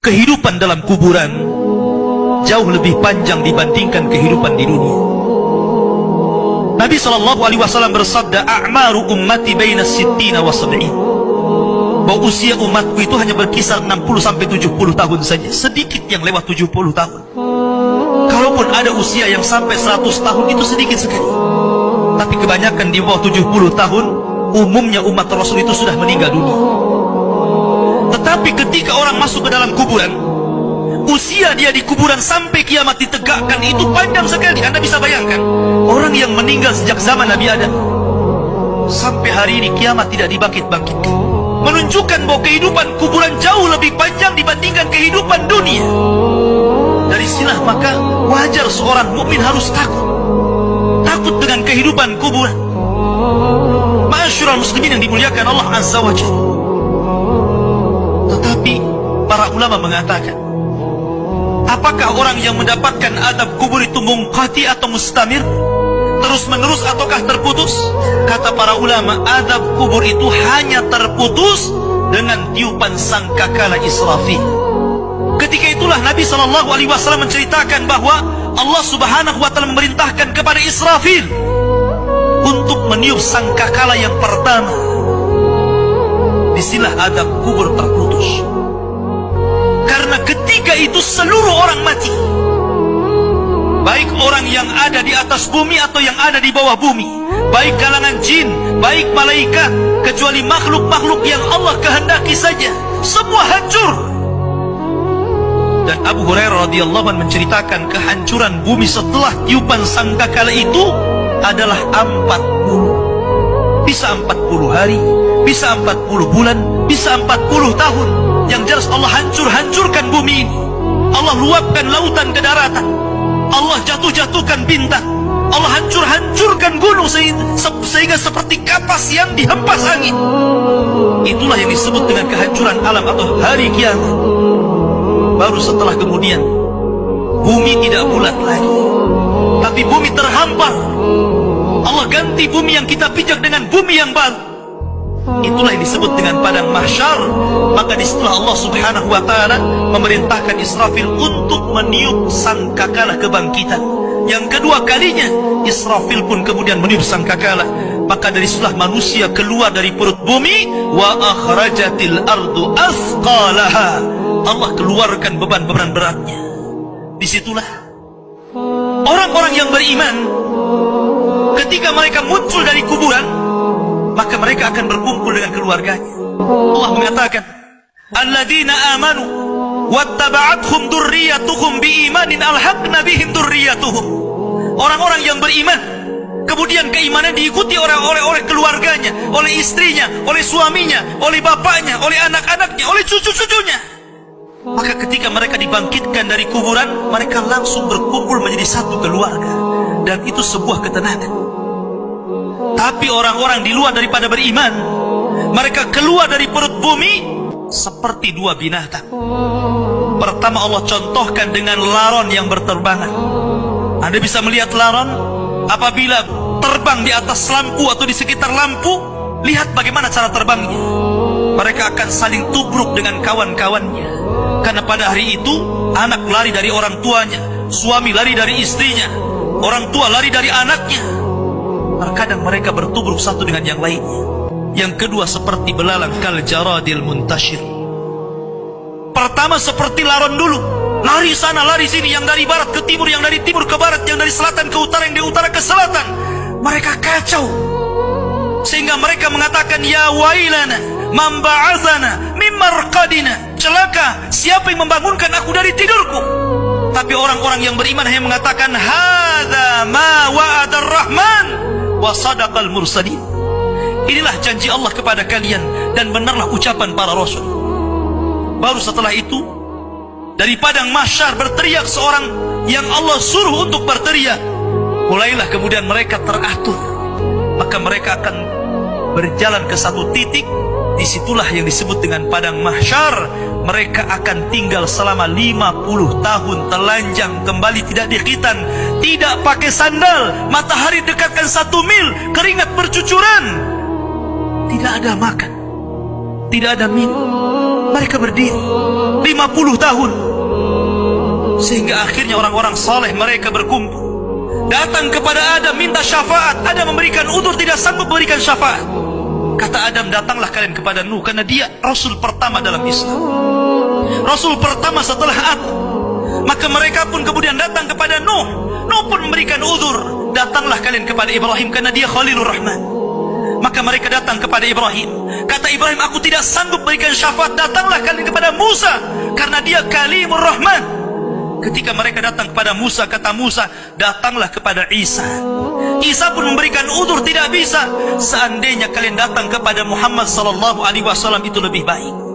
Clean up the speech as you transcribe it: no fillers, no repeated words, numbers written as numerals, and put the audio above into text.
kehidupan dalam kuburan jauh lebih panjang dibandingkan kehidupan di dunia. Nabi SAW bersabda, a'maru ummati baina sittina wa sab'in, bahwa usia umatku itu hanya berkisar 60-70 tahun saja. Sedikit yang lewat 70 tahun. Kalaupun ada usia yang sampai 100 tahun, itu sedikit sekali. Tapi kebanyakan di bawah 70 tahun, umumnya umat Rasul itu sudah meninggal dunia. Tetapi ketika orang masuk ke dalam kuburan, usia dia di kuburan sampai kiamat ditegakkan itu panjang sekali. Anda bisa bayangkan, orang yang meninggal sejak zaman Nabi Adam sampai hari ini kiamat tidak dibangkit-bangkitkan, menunjukkan bahwa kehidupan kuburan jauh lebih panjang dibandingkan kehidupan dunia. Dari sinilah maka wajar seorang mukmin harus takut dengan kehidupan kuburan. Ma'asyiral muslimin yang dimuliakan Allah Azza wa Jalla. Tetapi para ulama mengatakan, apakah orang yang mendapatkan adab kubur itu munqati atau mustamir, terus menerus ataukah terputus? Kata para ulama, adab kubur itu hanya terputus dengan tiupan sangkakala Israfil. Ketika itulah Nabi SAW menceritakan bahwa Allah Subhanahu wa Ta'ala memerintahkan kepada Israfil untuk meniup sangkakala yang pertama. Disinilah adab kubur terputus. Karena ketika itu seluruh orang mati, baik orang yang ada di atas bumi atau yang ada di bawah bumi, baik kalangan jin, baik malaikat, kecuali makhluk-makhluk yang Allah kehendaki saja, semua hancur. Dan Abu Hurairah radhiyallahu anhu menceritakan kehancuran bumi setelah tiupan sangkakala itu adalah 40. Bisa 40 hari, bisa 40 bulan, bisa 40 tahun. Yang jelas Allah hancurkan bumi ini. Allah luapkan lautan ke daratan. Allah jatuhkan bintang. Allah hancurkan gunung sehingga seperti kapas yang dihempas angin. Itulah yang disebut dengan kehancuran alam atau hari kiamat. Baru setelah kemudian bumi tidak bulat lagi, tapi bumi terhampar. Allah ganti bumi yang kita pijak dengan bumi yang baru. Itulah yang disebut dengan padang mahsyar. Maka disitulah Allah Subhanahu wa Ta'ala memerintahkan Israfil untuk meniup sangkakala kebangkitan. Yang kedua kalinya Israfil pun kemudian meniup sangkakala. Maka dari situlah manusia keluar dari perut bumi. Wa akhrajatil ardu athqalaha. Allah keluarkan beban-beban beratnya. Disitulah orang-orang yang beriman, ketika mereka muncul dari kuburan, maka mereka akan berkumpul dengan keluarganya. Allah mengatakan, alladzina amanu wattaba'athum dzurriyyatuhum biimanin alhaqna bihim dzurriyyatuhum. Orang-orang yang beriman, kemudian keimanan diikuti oleh keluarganya, oleh istrinya, oleh suaminya, oleh bapaknya, oleh anak-anaknya, oleh cucu-cucunya. Maka ketika mereka dibangkitkan dari kuburan, mereka langsung berkumpul menjadi satu keluarga. Dan itu sebuah ketenangan. Tapi orang-orang di luar daripada beriman, mereka keluar dari perut bumi seperti dua binatang. Pertama Allah contohkan dengan laron yang berterbangan. Anda bisa melihat laron apabila terbang di atas lampu atau di sekitar lampu. Lihat bagaimana cara terbangnya. Mereka akan saling tubruk dengan kawan-kawannya. Karena pada hari itu anak lari dari orang tuanya, suami lari dari istrinya, orang tua lari dari anaknya. Terkadang mereka bertubruk satu dengan yang lainnya. Yang kedua seperti belalang kal jaradil muntashir. Pertama seperti laron dulu, lari sana lari sini, yang dari barat ke timur, yang dari timur ke barat, yang dari selatan ke utara, yang dari utara ke selatan. Mereka kacau sehingga mereka mengatakan, ya wailana man ba'atsana min marqadina. Celaka, siapa yang membangunkan aku dari tidurku? Tapi orang-orang yang beriman hanya mengatakan, hadza ma wa'adar rahman wa sadaqal mursalin. Inilah janji Allah kepada kalian dan benarlah ucapan para rasul. Baru setelah itu dari padang mahsyar berteriak seorang yang Allah suruh untuk berteriak. Mulailah kemudian mereka teratur. Maka mereka akan berjalan ke satu titik. Disitulah yang disebut dengan padang mahsyar. Mereka akan tinggal selama 50 tahun telanjang, kembali tidak dikhitan, tidak pakai sandal, matahari dekatkan 1 mil, keringat bercucuran, tidak ada makan. Tidak ada minum. Mereka berdiri 50 tahun. Sehingga akhirnya orang-orang saleh mereka berkumpul, datang kepada Adam minta syafaat. Adam memberikan udzur, tidak sanggup memberikan syafaat. Kata Adam, datanglah kalian kepada Nuh, karena dia Rasul pertama dalam Islam, Rasul pertama setelah Adam. Maka mereka pun kemudian datang kepada Nuh. Nuh pun memberikan udzur, datanglah kalian kepada Ibrahim, karena dia Khalilur Rahman. Maka mereka datang kepada Ibrahim. Kata Ibrahim, aku tidak sanggup berikan syafaat, datanglah kalian kepada Musa, karena dia Kalimur Rahman. Ketika mereka datang kepada Musa, kata Musa, datanglah kepada Isa. Isa pun memberikan udzur, tidak bisa. Seandainya kalian datang kepada Muhammad sallallahu alaihi wasallam itu lebih baik.